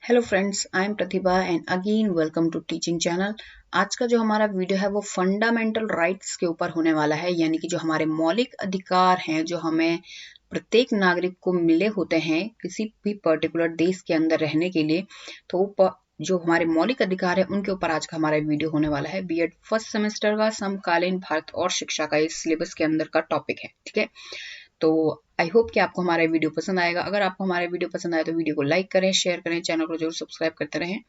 Hello friends, I am Pratibha and again welcome to teaching channel. आज का जो हमारा वीडियो है वो फंडामेंटल राइट्स के ऊपर होने वाला है, यानी कि जो हमारे मौलिक अधिकार हैं जो हमें प्रत्येक नागरिक को मिले होते हैं किसी भी पर्टिकुलर देश के अंदर रहने के लिए। तो जो हमारे मौलिक अधिकार है उनके ऊपर आज का हमारा वीडियो होने वाला है। बीएड फर्स्ट सेमेस्टर का समकालीन भारत और शिक्षा का इस सिलेबस के अंदर का टॉपिक है। ठीक है, तो आई होप कि आपको हमारा वीडियो पसंद आएगा। अगर आपको हमारा वीडियो पसंद आए तो वीडियो को लाइक करें, शेयर करें, चैनल को जरूर सब्सक्राइब करते रहें।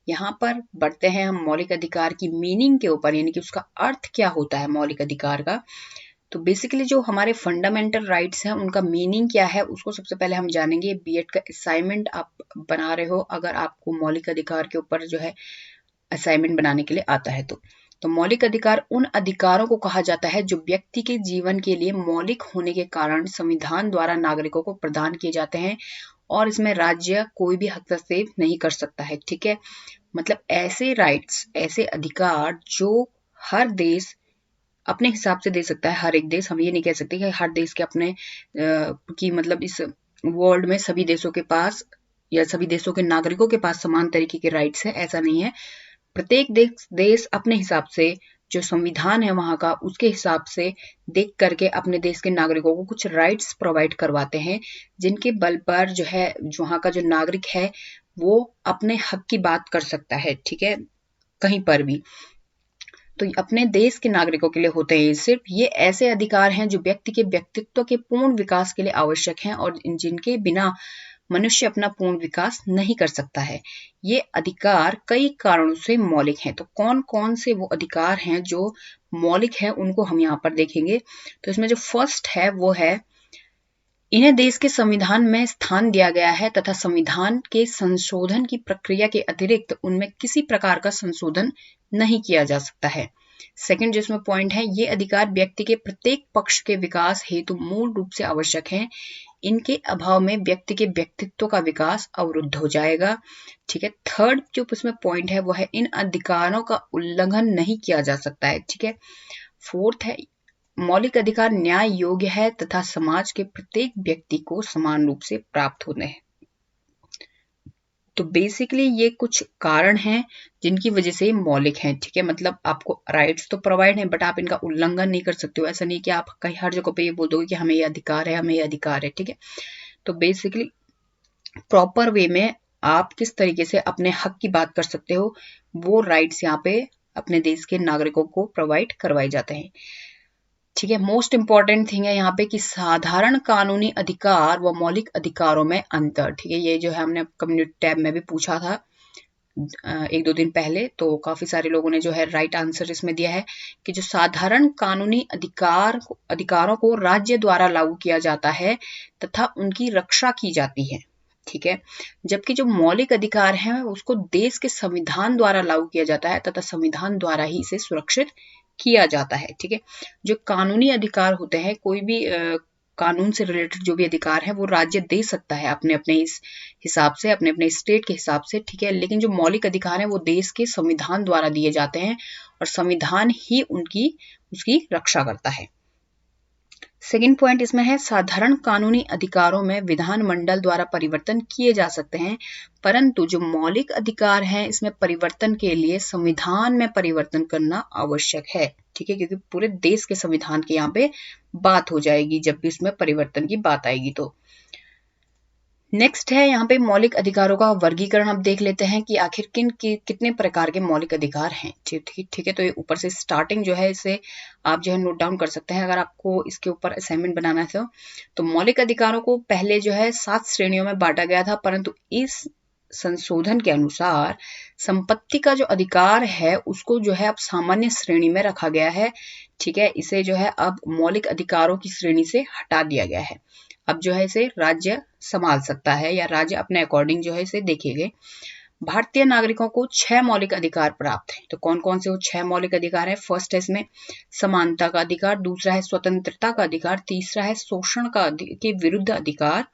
यहाँ पर बढ़ते हैं हम मौलिक अधिकार की मीनिंग के ऊपर, यानी कि उसका अर्थ क्या होता है मौलिक अधिकार का। तो बेसिकली जो हमारे फंडामेंटल राइट्स हैं उनका मीनिंग क्या है उसको सबसे पहले हम जानेंगे। बीएड का असाइनमेंट आप बना रहे हो, अगर आपको मौलिक अधिकार के ऊपर जो है असाइनमेंट बनाने के लिए आता है तो मौलिक अधिकार उन अधिकारों को कहा जाता है जो व्यक्ति के जीवन के लिए मौलिक होने के कारण संविधान द्वारा नागरिकों को प्रदान किए जाते हैं और इसमें राज्य कोई भी हस्तक्षेप नहीं कर सकता है। ठीक है, मतलब ऐसे राइट्स, ऐसे अधिकार जो हर देश अपने हिसाब से दे सकता है। हर एक देश, हम ये नहीं कह सकते कि हर देश के अपने की मतलब इस वर्ल्ड में सभी देशों के पास या सभी देशों के नागरिकों के पास समान तरीके के राइट्स है, ऐसा नहीं है। प्रत्येक देश अपने हिसाब से जो संविधान है वहां का, उसके हिसाब से देख करके अपने देश के नागरिकों को कुछ राइट्स प्रोवाइड करवाते हैं, जिनके बल पर जो है वहां का जो नागरिक है वो अपने हक की बात कर सकता है। ठीक है, कहीं पर भी। तो अपने देश के नागरिकों के लिए होते हैं। सिर्फ ये ऐसे अधिकार हैं जो व्यक्ति के व्यक्तित्व के पूर्ण विकास के लिए आवश्यक हैं और जिनके बिना मनुष्य अपना पूर्ण विकास नहीं कर सकता है। ये अधिकार कई कारणों से मौलिक हैं। तो कौन कौन से वो अधिकार हैं जो मौलिक हैं उनको हम यहाँ पर देखेंगे। तो इसमें जो फर्स्ट है वो है, इन्हें देश के संविधान में स्थान दिया गया है तथा संविधान के संशोधन की प्रक्रिया के अतिरिक्त उनमें किसी प्रकार का संशोधन नहीं किया जा सकता है। सेकंड जिसमें पॉइंट है, ये अधिकार व्यक्ति के प्रत्येक पक्ष के विकास हेतु मूल रूप से आवश्यक हैं। इनके अभाव में व्यक्ति के व्यक्तित्व का विकास अवरुद्ध हो जाएगा। ठीक है, थर्ड जो इसमें पॉइंट है वो है, इन अधिकारों का उल्लंघन नहीं किया जा सकता है। ठीक है, फोर्थ है, मौलिक अधिकार न्याय योग्य है तथा समाज के प्रत्येक व्यक्ति को समान रूप से प्राप्त होते हैं। तो बेसिकली ये कुछ कारण हैं जिनकी वजह से मौलिक हैं। ठीक है, मतलब आपको राइट्स तो प्रोवाइड हैं बट आप इनका उल्लंघन नहीं कर सकते हो। ऐसा नहीं कि आप कहीं हर जगह पे ये बोल दोगे कि हमें ये अधिकार है, हमें ये अधिकार है। ठीक है, तो बेसिकली प्रॉपर वे में आप किस तरीके से अपने हक की बात कर सकते हो, वो राइट्स यहाँ पे अपने देश के नागरिकों को प्रोवाइड करवाए जाते हैं। ठीक है, मोस्ट इंपॉर्टेंट थिंग है यहाँ पे कि साधारण कानूनी अधिकार व मौलिक अधिकारों में अंतर। ठीक है, ये जो है हमने कम्युनिटी टैब में भी पूछा था एक दो दिन पहले, तो काफी सारे लोगों ने जो है राइट आंसर इसमें दिया है कि जो साधारण कानूनी अधिकारों को राज्य द्वारा लागू किया जाता है तथा उनकी रक्षा की जाती है। ठीक है, जबकि जो मौलिक अधिकार हैं उसको देश के संविधान द्वारा लागू किया जाता है तथा संविधान द्वारा ही इसे सुरक्षित किया जाता है। ठीक है, जो कानूनी अधिकार होते हैं, कोई भी कानून से रिलेटेड जो भी अधिकार है वो राज्य दे सकता है अपने अपने इस हिसाब से, अपने अपने स्टेट के हिसाब से। ठीक है, लेकिन जो मौलिक अधिकार है वो देश के संविधान द्वारा दिए जाते हैं और संविधान ही उसकी रक्षा करता है। सेकेंड पॉइंट इसमें है, साधारण कानूनी अधिकारों में विधानमंडल द्वारा परिवर्तन किए जा सकते हैं, परंतु जो मौलिक अधिकार हैं इसमें परिवर्तन के लिए संविधान में परिवर्तन करना आवश्यक है। ठीक है, क्योंकि पूरे देश के संविधान की यहाँ पे बात हो जाएगी जब भी इसमें परिवर्तन की बात आएगी। तो नेक्स्ट है यहाँ पे मौलिक अधिकारों का वर्गीकरण। अब देख लेते हैं कि आखिर कितने प्रकार के मौलिक अधिकार हैं। ठीक है, तो ये ऊपर से स्टार्टिंग जो है इसे आप जो है नोट डाउन कर सकते हैं अगर आपको इसके ऊपर असाइनमेंट बनाना है। तो मौलिक अधिकारों को पहले जो है 7 श्रेणियों में बांटा गया था, परंतु इस संशोधन के अनुसार संपत्ति का जो अधिकार है उसको जो है अब सामान्य श्रेणी में रखा गया है। ठीक है, इसे जो है अब मौलिक अधिकारों की श्रेणी से हटा दिया गया है। अब जो है इसे राज्य संभाल सकता है या राज्य अपने अकॉर्डिंग जो है इसे देखेंगे। भारतीय नागरिकों को 6 मौलिक अधिकार प्राप्त हैं। तो कौन कौन से वो 6 मौलिक अधिकार है? फर्स्ट है इसमें समानता का अधिकार, दूसरा है स्वतंत्रता का अधिकार, तीसरा है शोषण के विरुद्ध अधिकार,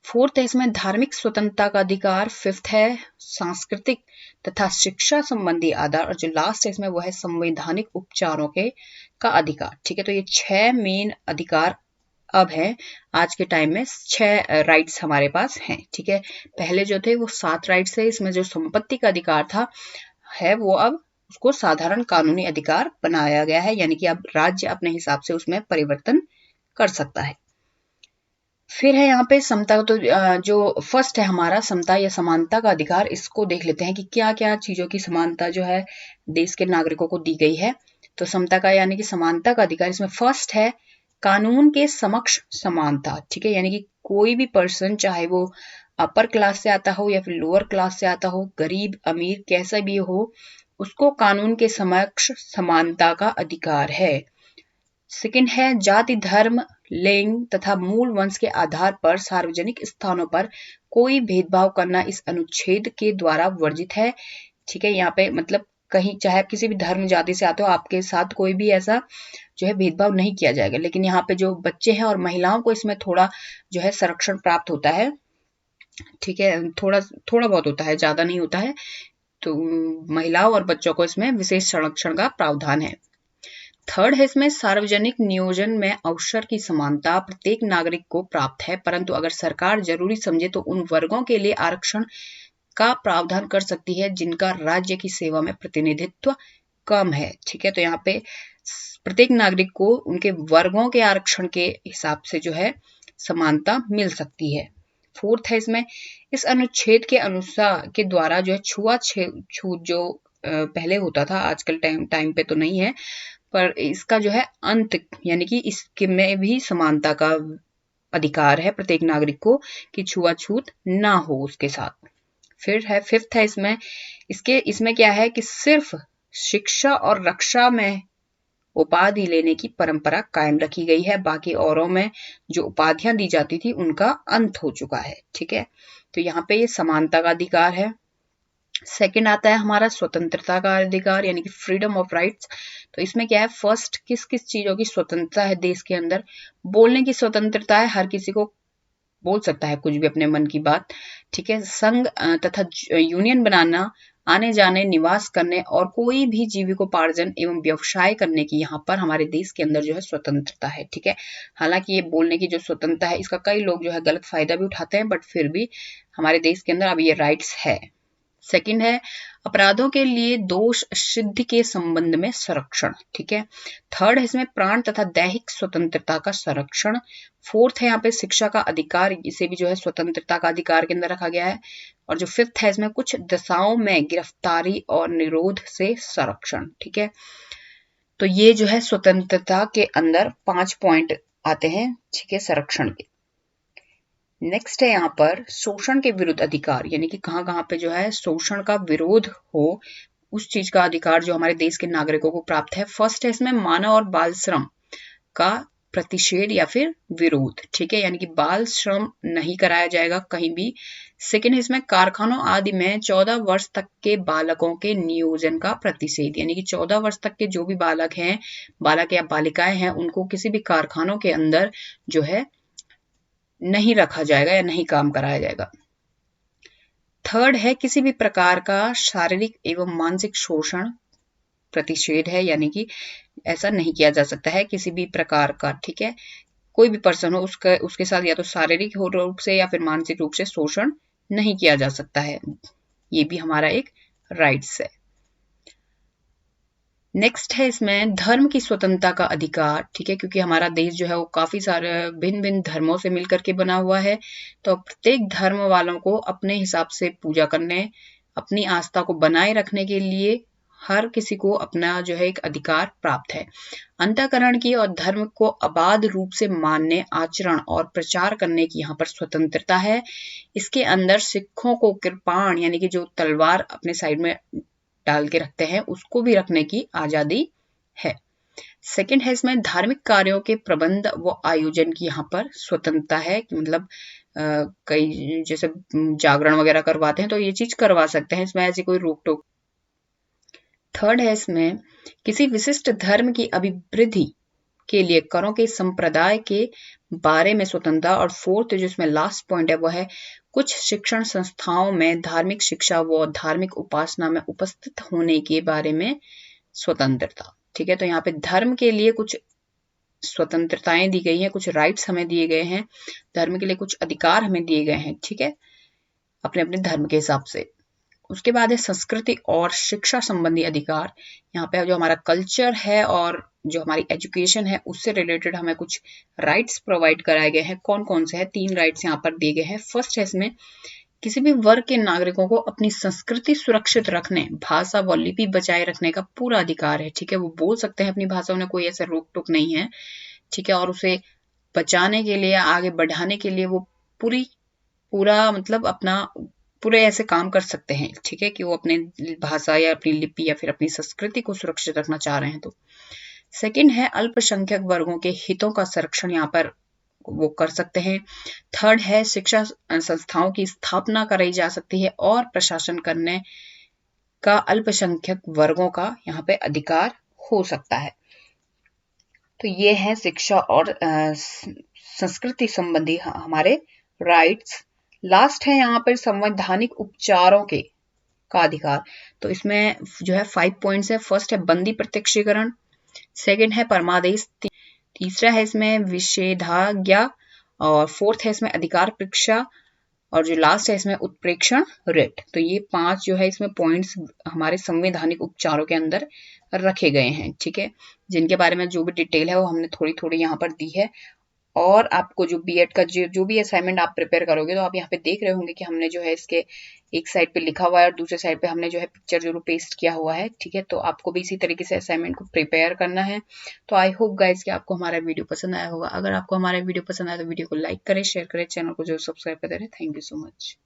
फोर्थ है इसमें धार्मिक स्वतंत्रता का अधिकार, फिफ्थ है सांस्कृतिक तथा शिक्षा संबंधी आधार, और जो लास्ट है इसमें वो है संवैधानिक उपचारों का अधिकार। ठीक है, तो ये 6 मेन अधिकार अब है आज के टाइम में 6 राइट्स हमारे पास हैं। ठीक है, पहले जो थे वो 7 राइट्स थे। इसमें जो संपत्ति का अधिकार था है वो अब उसको साधारण कानूनी अधिकार बनाया गया है, यानी कि अब राज्य अपने हिसाब से उसमें परिवर्तन कर सकता है। फिर है यहाँ पे समता। तो जो फर्स्ट है हमारा समता या समानता का अधिकार, इसको देख लेते हैं कि क्या क्या चीजों की समानता जो है देश के नागरिकों को दी गई है। तो समता का यानी कि समानता का अधिकार, इसमें फर्स्ट है कानून के समक्ष समानता। ठीक है, यानी कि कोई भी पर्सन चाहे वो अपर क्लास से आता हो या फिर लोअर क्लास से आता हो, गरीब अमीर कैसा भी हो, उसको कानून के समक्ष समानता का अधिकार है। सेकंड है जाति धर्म लिंग तथा मूल वंश के आधार पर सार्वजनिक स्थानों पर कोई भेदभाव करना इस अनुच्छेद के द्वारा वर्जित है। ठीक है, यहाँ पे मतलब कहीं चाहे आप किसी भी धर्म जाति से आते हो, आपके साथ कोई भी ऐसा जो है भेदभाव नहीं किया जाएगा। लेकिन यहाँ पे जो बच्चे हैं और महिलाओं को इसमें थोड़ा जो है संरक्षण प्राप्त होता है। ठीक है, थोड़ा थोड़ा बहुत होता है, ज्यादा नहीं होता है। तो महिलाओं और बच्चों को इसमें विशेष संरक्षण का प्रावधान है। थर्ड है इसमें सार्वजनिक नियोजन में अवसर की समानता प्रत्येक नागरिक को प्राप्त है, परंतु अगर सरकार जरूरी समझे तो उन वर्गों के लिए आरक्षण का प्रावधान कर सकती है जिनका राज्य की सेवा में प्रतिनिधित्व कम है। ठीक है, तो यहाँ पे प्रत्येक नागरिक को उनके वर्गों के आरक्षण के हिसाब से जो है समानता मिल सकती है। फोर्थ है इसमें इस अनुच्छेद के अनुसार के द्वारा जो है छूत जो पहले होता था, आजकल टाइम पे तो नहीं है, पर इसका जो है अंत यानी कि इसके में भी समानता का अधिकार है प्रत्येक नागरिक को कि छुआछूत ना हो उसके साथ। फिर है फिफ्थ है इसमें क्या है कि सिर्फ शिक्षा और रक्षा में उपाधि लेने की परंपरा कायम रखी गई है, बाकी औरों में जो उपाधियां दी जाती थी उनका अंत हो चुका है। ठीक है, तो यहाँ पे ये समानता का अधिकार है। सेकंड आता है हमारा स्वतंत्रता का अधिकार यानी कि फ्रीडम ऑफ राइट्स। तो इसमें क्या है, फर्स्ट किस किस चीजों की स्वतंत्रता है देश के अंदर। बोलने की स्वतंत्रता है, हर किसी को बोल सकता है कुछ भी अपने मन की बात। ठीक है, संघ तथा यूनियन बनाना, आने जाने निवास करने और कोई भी जीविकोपार्जन एवं व्यवसाय करने की यहाँ पर हमारे देश के अंदर जो है स्वतंत्रता है। ठीक है, हालांकि ये बोलने की जो स्वतंत्रता है इसका कई लोग जो है गलत फायदा भी उठाते हैं, बट फिर भी हमारे देश के अंदर अब ये राइट्स है। सेकंड है अपराधों के लिए दोष सिद्धि के संबंध में संरक्षण। ठीक है, थर्ड है इसमें प्राण तथा दैहिक स्वतंत्रता का संरक्षण। फोर्थ है यहाँ पे शिक्षा का अधिकार, इसे भी जो है स्वतंत्रता का अधिकार के अंदर रखा गया है। और जो फिफ्थ है इसमें कुछ दशाओं में गिरफ्तारी और निरोध से संरक्षण। ठीक है, तो ये जो है स्वतंत्रता के अंदर 5 पॉइंट आते हैं। ठीक है, संरक्षण के। नेक्स्ट है यहाँ पर शोषण के विरुद्ध अधिकार, यानी कि कहाँ कहाँ पे जो है शोषण का विरोध हो उस चीज का अधिकार जो हमारे देश के नागरिकों को प्राप्त है। फर्स्ट है इसमें मानव और बाल श्रम का प्रतिषेध या फिर विरोध। ठीक है, यानी कि बाल श्रम नहीं कराया जाएगा कहीं भी। सेकेंड है इसमें कारखानों आदि में 14 वर्ष तक के बालकों के नियोजन का प्रतिषेध, यानी कि 14 वर्ष तक के जो भी बालक हैं, बालक या बालिकाएं हैं, उनको किसी भी कारखानों के अंदर जो है नहीं रखा जाएगा या नहीं काम कराया जाएगा। थर्ड है किसी भी प्रकार का शारीरिक एवं मानसिक शोषण प्रतिषेध है, यानी कि ऐसा नहीं किया जा सकता है किसी भी प्रकार का। ठीक है, कोई भी पर्सन हो उसके साथ या तो शारीरिक रूप से या फिर मानसिक रूप से शोषण नहीं किया जा सकता है। ये भी हमारा एक राइट्स है। नेक्स्ट है इसमें धर्म की स्वतंत्रता का अधिकार। ठीक है, क्योंकि हमारा देश जो है वो काफी सारे भिन्न भिन्न धर्मों से मिलकर के बना हुआ है, तो प्रत्येक धर्म वालों को अपने हिसाब से पूजा करने, अपनी आस्था को बनाए रखने के लिए हर किसी को अपना जो है एक अधिकार प्राप्त है। अंतःकरण की और धर्म को अबाध रूप से मानने, आचरण और प्रचार करने की यहाँ पर स्वतंत्रता है। इसके अंदर सिखों को कृपाण यानी कि जो तलवार अपने साइड में डाल के रखते हैं उसको भी रखने की आजादी है। सेकंड है इसमें धार्मिक कार्यों के प्रबंध व आयोजन की यहाँ पर स्वतंत्रता है कि मतलब कई जैसे जागरण वगैरह करवाते हैं तो ये चीज करवा सकते हैं, इसमें ऐसी कोई रोक टोक। थर्ड है इसमें किसी विशिष्ट धर्म की अभिवृद्धि के लिए करों के संप्रदाय के बारे में स्वतंत्रता। और फोर्थ जो इसमें लास्ट पॉइंट है वो है कुछ शिक्षण संस्थाओं में धार्मिक शिक्षा व धार्मिक उपासना में उपस्थित होने के बारे में स्वतंत्रता। ठीक है, तो यहाँ पे धर्म के लिए कुछ स्वतंत्रताएं दी गई हैं, कुछ राइट्स हमें दिए गए हैं, धर्म के लिए कुछ अधिकार हमें दिए गए हैं, ठीक है, अपने अपने धर्म के हिसाब से। उसके बाद है संस्कृति और शिक्षा संबंधी अधिकार। यहाँ पे जो हमारा कल्चर है और जो हमारी एजुकेशन है उससे रिलेटेड हमें कुछ राइट्स प्रोवाइड कराए गए हैं। कौन कौन से हैं? 3 राइट्स यहाँ पर दिए गए हैं। फर्स्ट है इसमें किसी भी वर्ग के नागरिकों को अपनी संस्कृति सुरक्षित रखने, भाषा व लिपि बचाए रखने का पूरा अधिकार है, ठीक है। वो बोल सकते हैं अपनी भाषा, उन्हें कोई ऐसा रोक टोक नहीं है, ठीक है। और उसे बचाने के लिए, आगे बढ़ाने के लिए वो पूरा मतलब अपना पूरे ऐसे काम कर सकते हैं, ठीक है, कि वो अपने भाषा या अपनी लिपि या फिर अपनी संस्कृति को सुरक्षित रखना चाह रहे हैं। तो सेकंड है अल्पसंख्यक वर्गों के हितों का संरक्षण यहाँ पर वो कर सकते हैं। थर्ड है शिक्षा संस्थाओं की स्थापना कराई जा सकती है और प्रशासन करने का अल्पसंख्यक वर्गों का यहाँ पे अधिकार हो सकता है। तो ये है शिक्षा और संस्कृति संबंधी हमारे राइट्स। लास्ट है यहाँ पर संवैधानिक उपचारों का अधिकार। तो इसमें जो है 5 पॉइंट्स है। फर्स्ट है बंदी प्रत्यक्षीकरण, सेकंड है परमादेश, तीसरा है इसमें विशेषाज्ञा, और फोर्थ है इसमें अधिकार परीक्षा, और जो लास्ट है इसमें उत्प्रेक्षण रिट। तो ये 5 जो है इसमें पॉइंट्स हमारे संवैधानिक उपचारों के अंदर रखे गए हैं, ठीक है, जिनके बारे में जो भी डिटेल है वो हमने थोड़ी थोड़ी यहाँ पर दी है। और आपको जो बीएड का जो भी असाइनमेंट आप प्रिपेयर करोगे तो आप यहाँ पे देख रहे होंगे कि हमने जो है इसके एक साइड पे लिखा हुआ है और दूसरे साइड पे हमने जो है पिक्चर जरूर पेस्ट किया हुआ है, ठीक है। तो आपको भी इसी तरीके से असाइनमेंट को प्रिपेयर करना है। तो आई होप गाइज कि आपको हमारा वीडियो पसंद आया होगा। अगर आपको हमारा वीडियो पसंद आया तो वीडियो को लाइक करें, शेयर करें, चैनल को जो सब्सक्राइब करते रहे। Thank you so much.